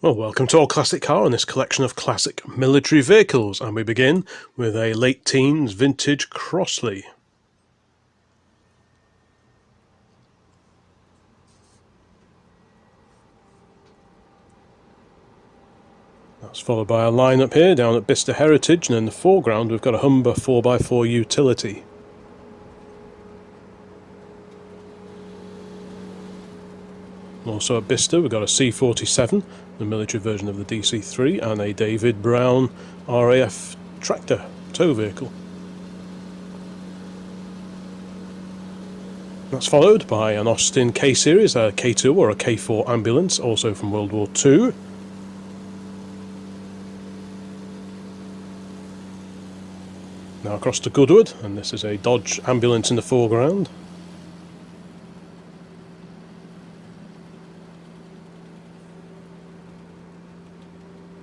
Well, welcome to All Classic Car and this collection of classic military vehicles, and we begin with a late teens vintage Crossley. That's followed by a line-up here down at Bicester Heritage, and in the foreground we've got a Humber 4x4 utility. Also at Bicester we've got a C47, the military version of the DC3, and a David Brown RAF tractor tow vehicle. That's followed by an Austin K-Series, a K2 or a K4 ambulance, also from World War II. Now across to Goodwood, and this is a Dodge ambulance in the foreground.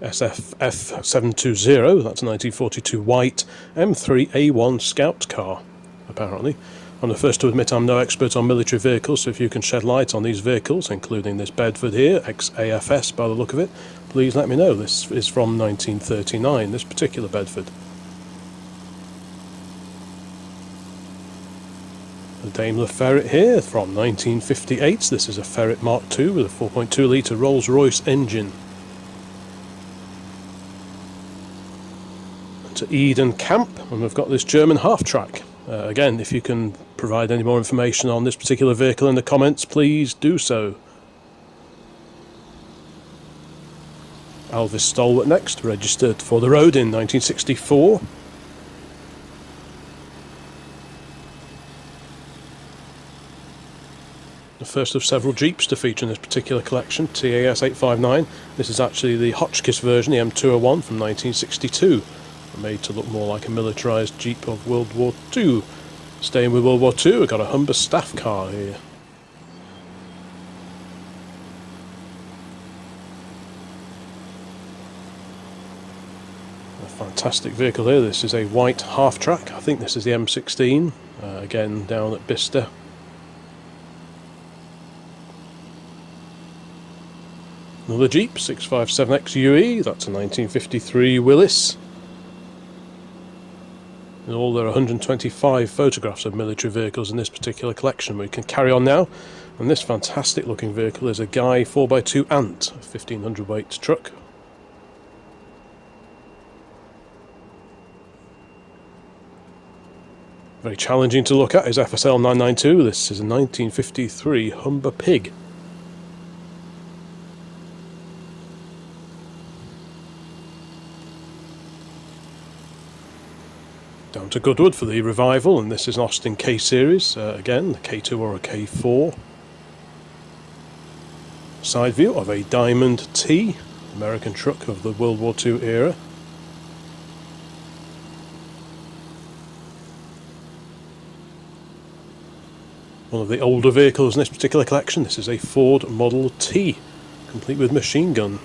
SFF 720, that's a 1942 white M3A1 Scout car, apparently. I'm the first to admit I'm no expert on military vehicles, so if you can shed light on these vehicles, including this Bedford here, ex-AFS by the look of it, please let me know. This is from 1939, this particular Bedford. The Daimler Ferret here from 1958, this is a Ferret Mark II with a 4.2 litre Rolls-Royce engine. To Eden Camp, and we've got this German half-track. Again, if you can provide any more information on this particular vehicle in the comments, please do so. Alvis Stalwart next, registered for the road in 1964. The first of several Jeeps to feature in this particular collection, TAS 859. This is actually the Hotchkiss version, the M201 from 1962. Made to look more like a militarised Jeep of World War II. Staying with World War II, we've got a Humber staff car here. A fantastic vehicle here. This is a white half-track. I think this is the M16. Again, down at Bicester. Another Jeep, 657XUE. That's a 1953 Willys. In all, there are 125 photographs of military vehicles in this particular collection. We can carry on now, and this fantastic looking vehicle is a Guy 4x2 Ant, a 1500 weight truck. Very challenging to look at is FSL 992. This is a 1953 Humber Pig. Down to Goodwood for the revival, and this is an Austin K-Series, again, the K2 or a K4. Side view of a Diamond T, American truck of the World War II era. One of the older vehicles in this particular collection, this is a Ford Model T, complete with machine gun.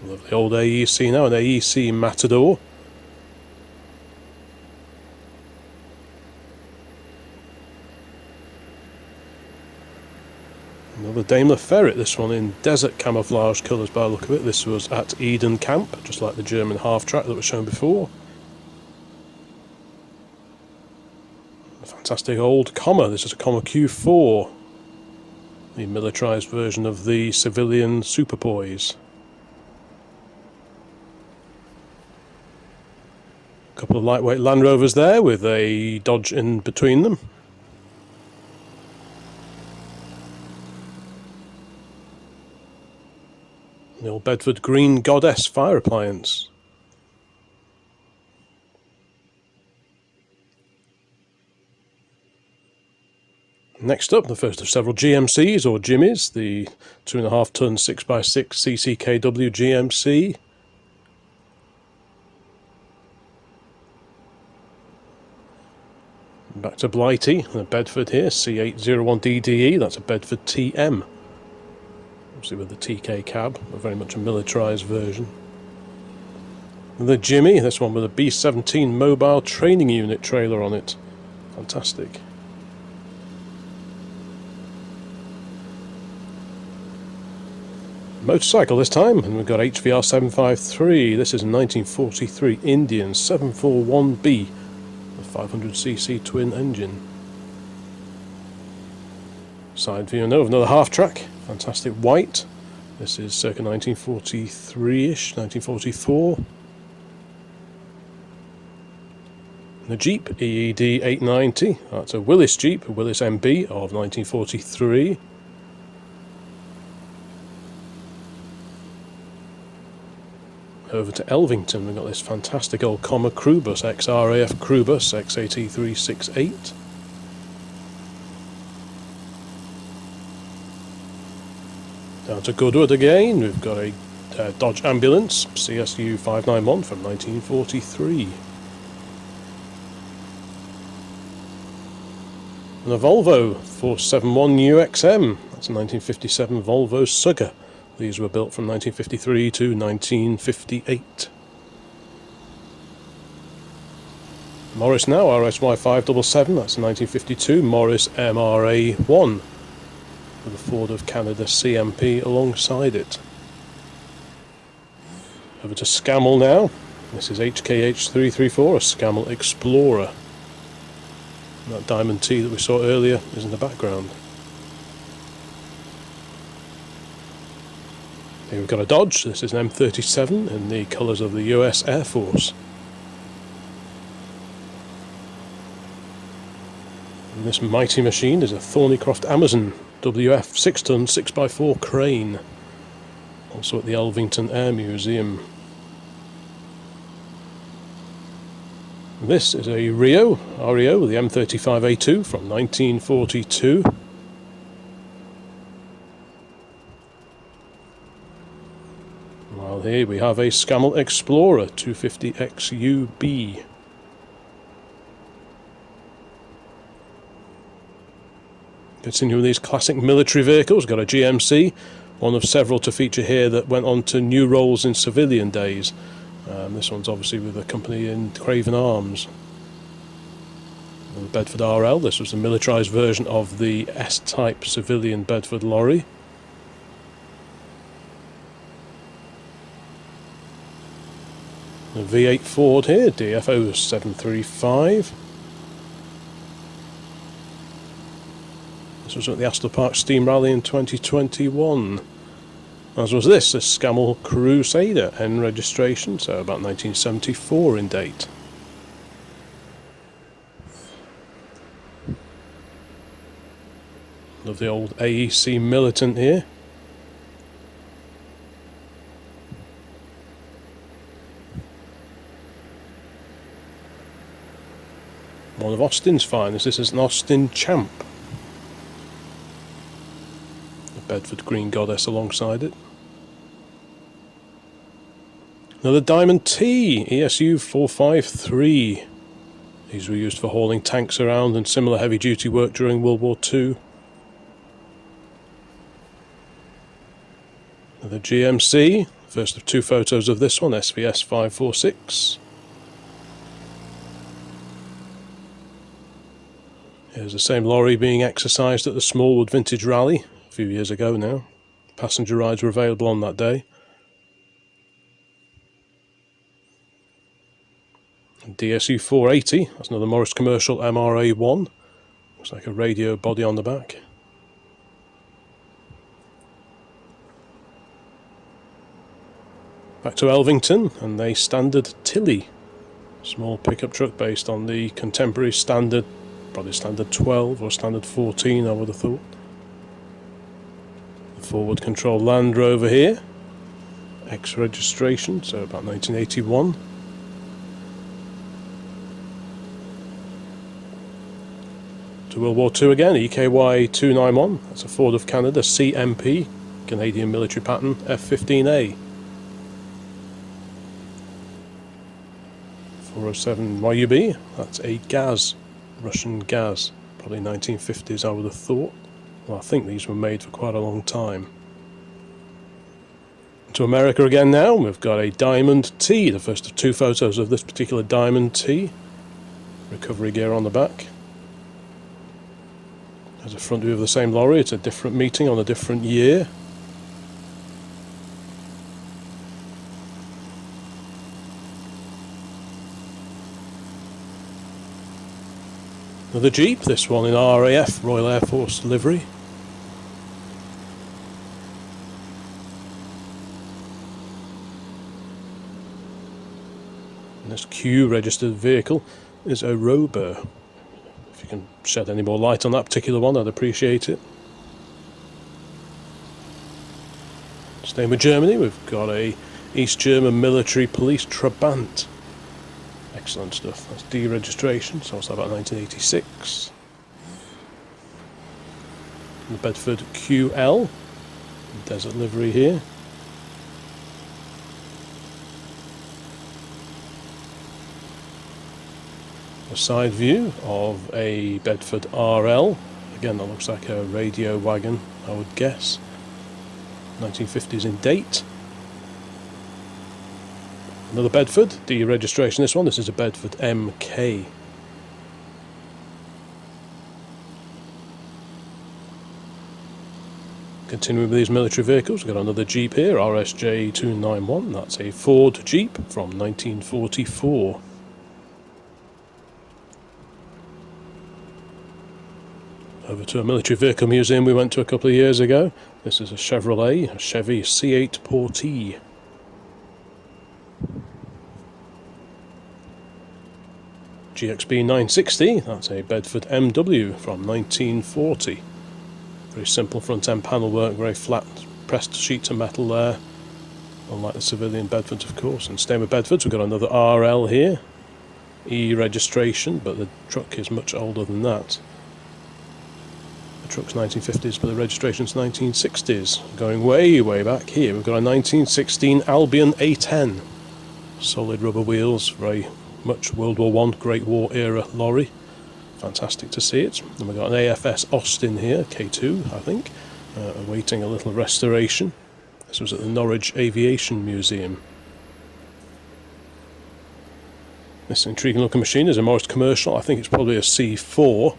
Lovely old AEC now, an AEC Matador. Another Daimler Ferret, this one in desert camouflage colours by the look of it. This was at Eden Camp, just like the German half-track that was shown before. A fantastic old Comma, this is a Comma Q4. The militarised version of the civilian Superboys. Couple of lightweight Land Rovers there with a Dodge in between them. The old Bedford Green Goddess fire appliance. Next up, the first of several GMCs or Jimmies, the 2.5 ton 6x6 CCKW GMC. Back to Blighty, the Bedford here, C801DDE, that's a Bedford TM. Obviously with the TK cab, but very much a militarised version. The Jimmy, this one with a B-17 mobile training unit trailer on it. Fantastic. Motorcycle this time, and we've got HVR 753. This is a 1943 Indian 741B, a 500cc twin engine. Side view now of another half-track, fantastic white. This is circa 1943-ish, 1944. The Jeep EED 890, that's a Willys Jeep, a Willys MB of 1943. Over to Elvington, we've got this fantastic old Commer crew bus, XRAF crew bus, XAT368. Down to Goodwood again, we've got a Dodge Ambulance, CSU 591 from 1943. And a Volvo 471 UXM, that's a 1957 Volvo Sugger. These were built from 1953 to 1958. Morris now, RSY 577, that's a 1952 Morris MRA1 with a Ford of Canada CMP alongside it. Over to Scammell now. This is HKH334, a Scammell Explorer. And that Diamond T that we saw earlier is in the background. Here we've got a Dodge. This is an M37 in the colours of the US Air Force. And this mighty machine is a Thornycroft Amazon WF 6-ton 6x4 crane, also at the Elvington Air Museum. This is a REO with the M35A2 from 1942. While here we have a Scammell Explorer 250 XUB. Continuing with these classic military vehicles, got a GMC, one of several to feature here that went on to new roles in civilian days. This one's obviously with a company in Craven Arms. And the Bedford RL, this was a militarised version of the S-type civilian Bedford lorry. The V8 Ford here, DFO 735. This was at the Astor Park Steam Rally in 2021. As was this, a Scammell Crusader N registration, so about 1974 in date. Love the old AEC Militant here. One of Austin's finest, this is an Austin Champ. Bedford Green Goddess alongside it. Another Diamond T, ESU 453. These were used for hauling tanks around and similar heavy duty work during World War II. Another GMC, first of two photos of this one, SVS 546. Here's the same lorry being exercised at the Smallwood Vintage Rally. A few years ago now. Passenger rides were available on that day. DSU 480, that's another Morris-Commericial MRA1. Looks like a radio body on the back. Back to Elvington and a standard Tilly. Small pickup truck based on the contemporary standard, probably standard 12 or standard 14 I would have thought. Forward control Land Rover here, X registration, so about 1981. To World War II again, EKY 291, that's a Ford of Canada CMP, Canadian military pattern, F15A. 407 YUB, that's a Gaz, Russian Gaz, probably 1950s I would have thought. Well, I think these were made for quite a long time. To America again now, we've got a Diamond T, the first of two photos of this particular Diamond T. Recovery gear on the back. There's a front view of the same lorry, it's a different meeting on a different year. Another Jeep, this one in RAF, Royal Air Force livery. And this Q registered vehicle is a Rover. If you can shed any more light on that particular one, I'd appreciate it. Staying with Germany, we've got a East German military police Trebant. Excellent stuff. That's D registration, so it's about 1986. The Bedford QL, desert livery here. A side view of a Bedford RL. Again, that looks like a radio wagon, I would guess. 1950s in date. Another Bedford, D registration this one. This is a Bedford MK. Continuing with these military vehicles, we've got another Jeep here, RSJ 291. That's a Ford Jeep from 1944. Over to a military vehicle museum we went to a couple of years ago. This is a Chevrolet, a Chevy C8 Portee. GXB 960, that's a Bedford MW from 1940. Very simple front end panel work, very flat pressed sheets of metal there, unlike the civilian Bedfords of course. And staying with Bedfords, we've got another RL here, E registration, but the truck is much older than that. The truck's 1950s, but the registration's 1960s. Going way back here, we've got a 1916 Albion A10. Solid rubber wheels, very much World War I, Great War era lorry. Fantastic to see it. And we've got an AFS Austin here, K2 I think, awaiting a little restoration. This was at the Norwich Aviation Museum. This intriguing looking machine is a Morris-Commericial. I think it's probably a C4.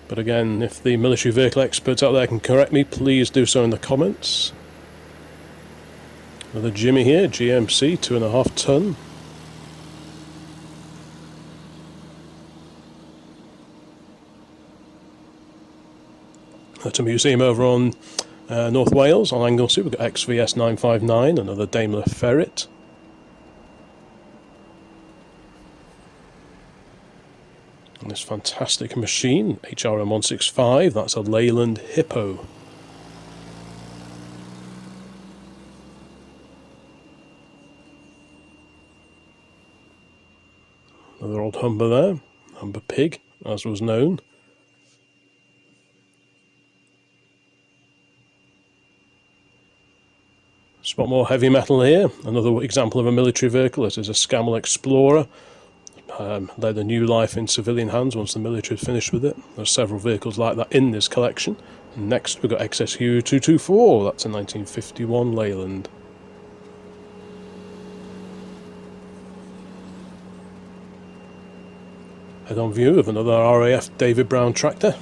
But again, if the military vehicle experts out there can correct me, please do so in the comments. Another Jimmy here, GMC, 2.5 ton. At a museum over on North Wales, on Anglesey, we've got XVS 959, another Daimler Ferret. And this fantastic machine, HRM 165, that's a Leyland Hippo. Another old Humber there, Humber Pig, as was known. Spot more heavy metal here, another example of a military vehicle. This is a Scammell Explorer. Led a new life in civilian hands once the military had finished with it. There's several vehicles like that in this collection. And next we've got XSU 224, that's a 1951 Leyland. Head-on view of another RAF David Brown tractor.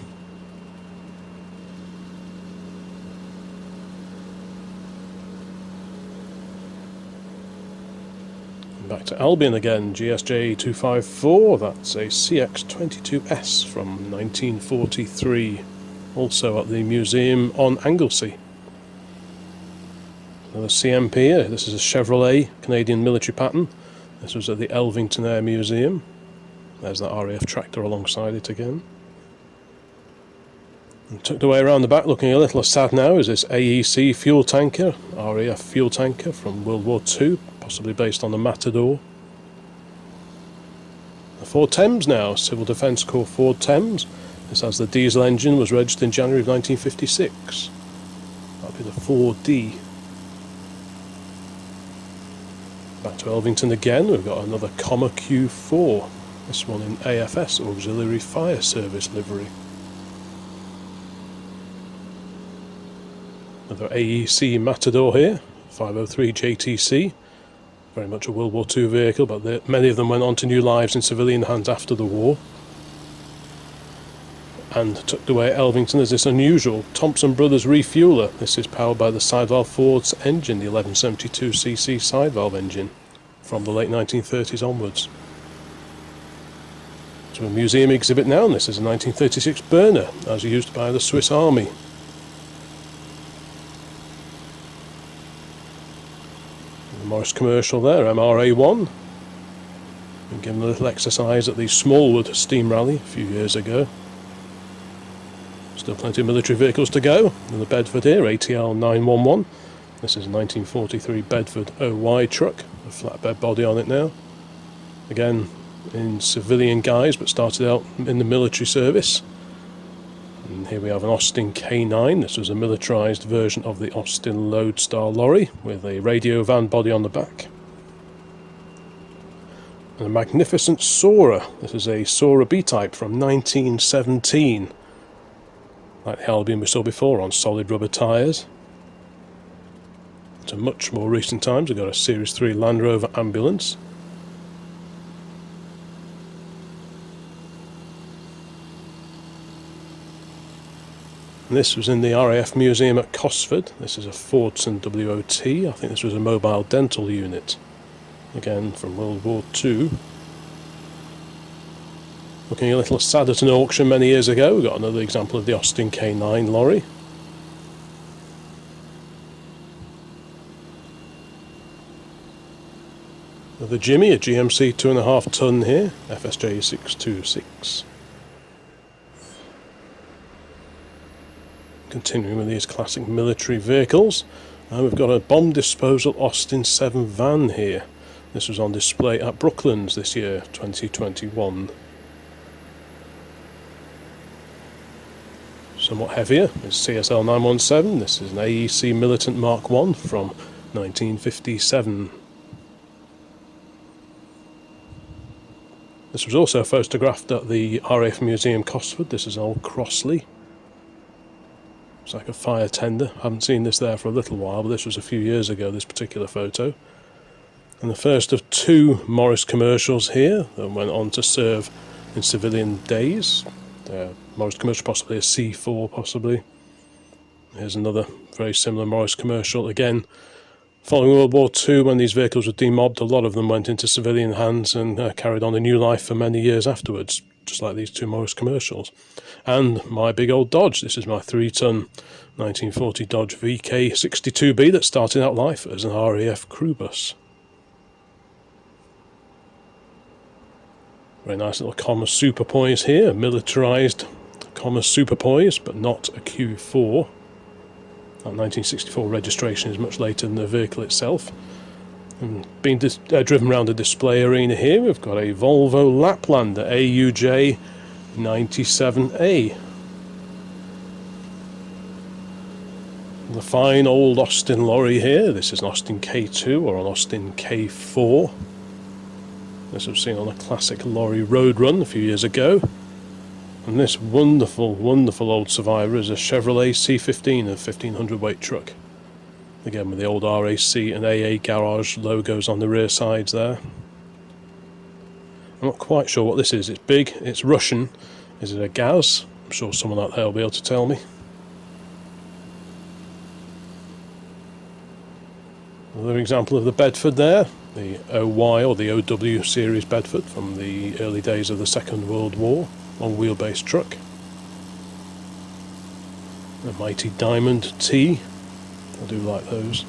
Back to Albion again, GSJ 254, that's a CX22S from 1943, also at the museum on Anglesey. Another CMP here, this is a Chevrolet Canadian military pattern. This was at the Elvington Air Museum. There's that RAF tractor alongside it again. And tucked away around the back, looking a little sad now, is this AEC fuel tanker, RAF fuel tanker from World War II. Possibly based on the Matador. The Ford Thames now, Civil Defence Corps Ford Thames. This has the diesel engine, was registered in January of 1956. That'll be the 4D. Back to Elvington again, we've got another Comma Q4. This one in AFS, Auxiliary Fire Service livery. Another AEC Matador here, 503 JTC. Very much a World War II vehicle, but many of them went on to new lives in civilian hands after the war. And tucked away at Elvington is this unusual Thompson Brothers Refueller. This is powered by the side valve Ford's engine, the 1172cc side valve engine, from the late 1930s onwards. To a museum exhibit now, and this is a 1936 burner, as used by the Swiss Army. The Morris-Commericial there, MRA1. Been given a little exercise at the Smallwood Steam Rally a few years ago. Still plenty of military vehicles to go. And the Bedford here, ATL 911. This is a 1943 Bedford Y Truck, a flatbed body on it now. Again, in civilian guise, but started out in the military service. And here we have an Austin K9. This was a militarised version of the Austin Lodestar lorry with a radio van body on the back. And a magnificent Soarer. This is a Soarer B-type from 1917. Like the Albion we saw before, on solid rubber tyres. To much more recent times, we've got a Series 3 Land Rover ambulance. And this was in the RAF Museum at Cosford. This is a Fordson WOT. I think this was a mobile dental unit. Again, from World War II. Looking a little sad at an auction many years ago, we've got another example of the Austin K9 lorry. Another Jimmy, a GMC 2.5 tonne here, FSJ 626. Continuing with these classic military vehicles, we've got a bomb disposal Austin 7 van here. This was on display at Brooklands this year, 2021. Somewhat heavier is CSL 917. This is an AEC Militant Mark 1 from 1957. This was also photographed at the RAF Museum Cosford. This is an old Crossley. It's like a fire tender. I haven't seen this there for a little while, but this was a few years ago, this particular photo. And the first of two Morris-Commercials here that went on to serve in civilian days. Morris-Commercial, possibly a C4, possibly. Here's another very similar Morris-Commercial. Again, following World War II, when these vehicles were demobbed, a lot of them went into civilian hands and carried on a new life for many years afterwards, just like these two Morris-Commercials. And my big old Dodge. This is my 3-tonne 1940 Dodge VK62B that started out life as an RAF crew bus. Very nice little Commerce Superpoise here, militarised Commerce Superpoise, but not a Q4. That 1964 registration is much later than the vehicle itself. And being driven around a display arena here, we've got a Volvo Laplander Auj 97A. The fine old Austin lorry here. This is an Austin K2 or an Austin K4. This was seen on a classic lorry road run a few years ago. And this wonderful, wonderful old survivor is a Chevrolet C15, a 1500 weight truck. Again with the old RAC and AA garage logos on the rear sides there. I'm not quite sure what this is. It's big, it's Russian. Is it a Gaz? I'm sure someone out there will be able to tell me. Another example of the Bedford there, the OY or the OW series Bedford from the early days of the Second World War, long wheelbase truck. A mighty Diamond T, I do like those.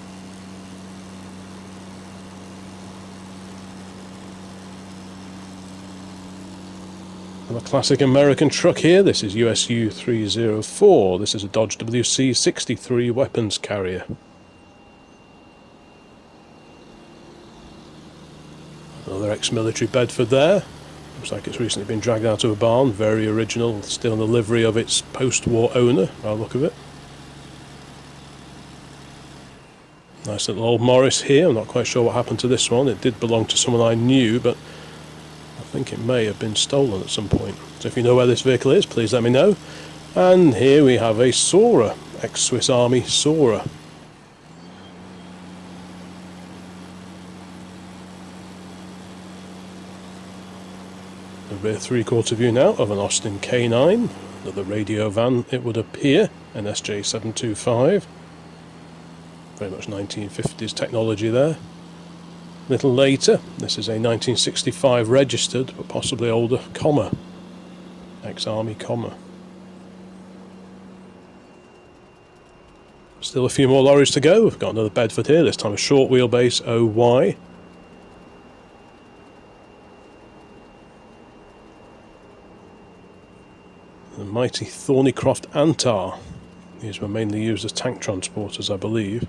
And a classic American truck here, this is USU 304, this is a Dodge WC 63 weapons carrier. Another ex-military Bedford there. Looks like it's recently been dragged out of a barn. Very original, still in the livery of its post-war owner, by the look of it. Nice little old Morris here. I'm not quite sure what happened to this one. It did belong to someone I knew, but I think it may have been stolen at some point. So if you know where this vehicle is, please let me know. And here we have a Soarer, ex-Swiss Army Soarer. The rear three-quarter view now of an Austin K9, another radio van it would appear, an SJ725. Very much 1950s technology there. A little later, this is a 1965 registered, but possibly older, Commer ex-Army comma. Still a few more lorries to go. We've got another Bedford here, this time a short wheelbase OY. The mighty Thornycroft Antar. These were mainly used as tank transporters, I believe.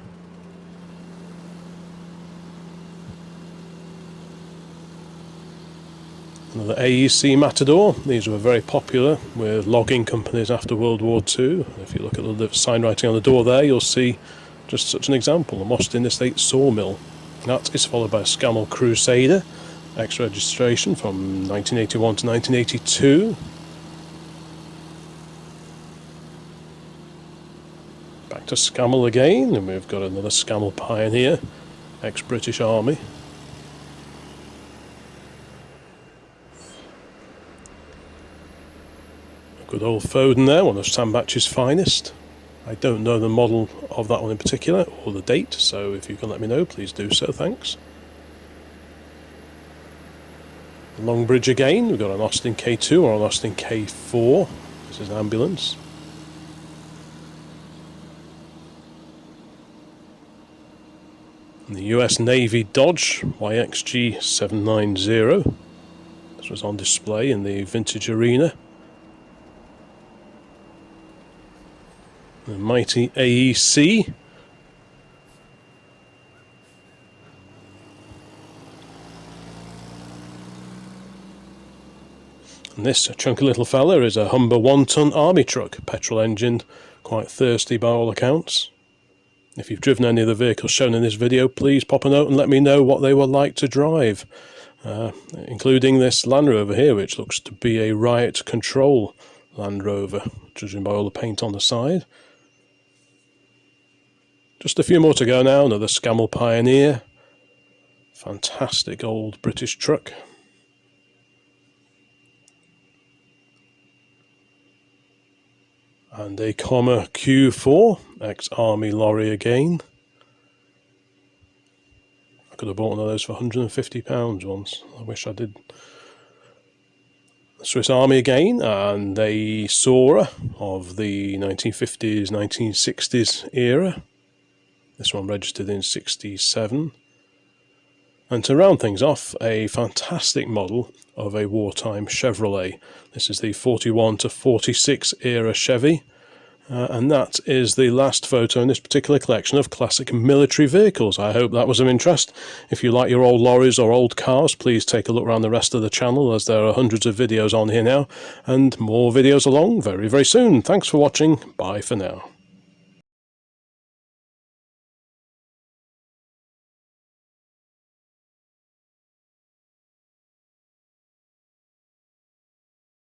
Another AEC Matador. These were very popular with logging companies after World War II. If you look at the sign writing on the door there, you'll see just such an example, a Mostyn Estate sawmill. That is followed by a Scammell Crusader, ex-registration from 1981 to 1982. Back to Scammell again, and we've got another Scammell Pioneer, ex-British Army. Good old Foden there, one of Sandbach's finest. I don't know the model of that one in particular, or the date, so if you can let me know, please do so, thanks. Longbridge again, we've got an Austin K2 or an Austin K4. This is an ambulance. And the US Navy Dodge YXG 790. This was on display in the Vintage Arena. The mighty AEC. And this chunky little fella is a Humber 1-ton army truck, petrol engined, quite thirsty by all accounts. If you've driven any of the vehicles shown in this video, please pop a note and let me know what they were like to drive, including this Land Rover here, which looks to be a riot control Land Rover, judging by all the paint on the side. Just a few more to go now. Another Scammell Pioneer. Fantastic old British truck. And a comma Q4, ex-Army lorry again. I could have bought one of those for £150 once. I wish I did. Swiss Army again, and a Sora of the 1950s, 1960s era. This one registered in 67. And to round things off, a fantastic model of a wartime Chevrolet. This is the 41 to 46 era Chevy. And that is the last photo in this particular collection of classic military vehicles. I hope that was of interest. If you like your old lorries or old cars, please take a look around the rest of the channel, as there are hundreds of videos on here now, and more videos along very, very soon. Thanks for watching. Bye for now.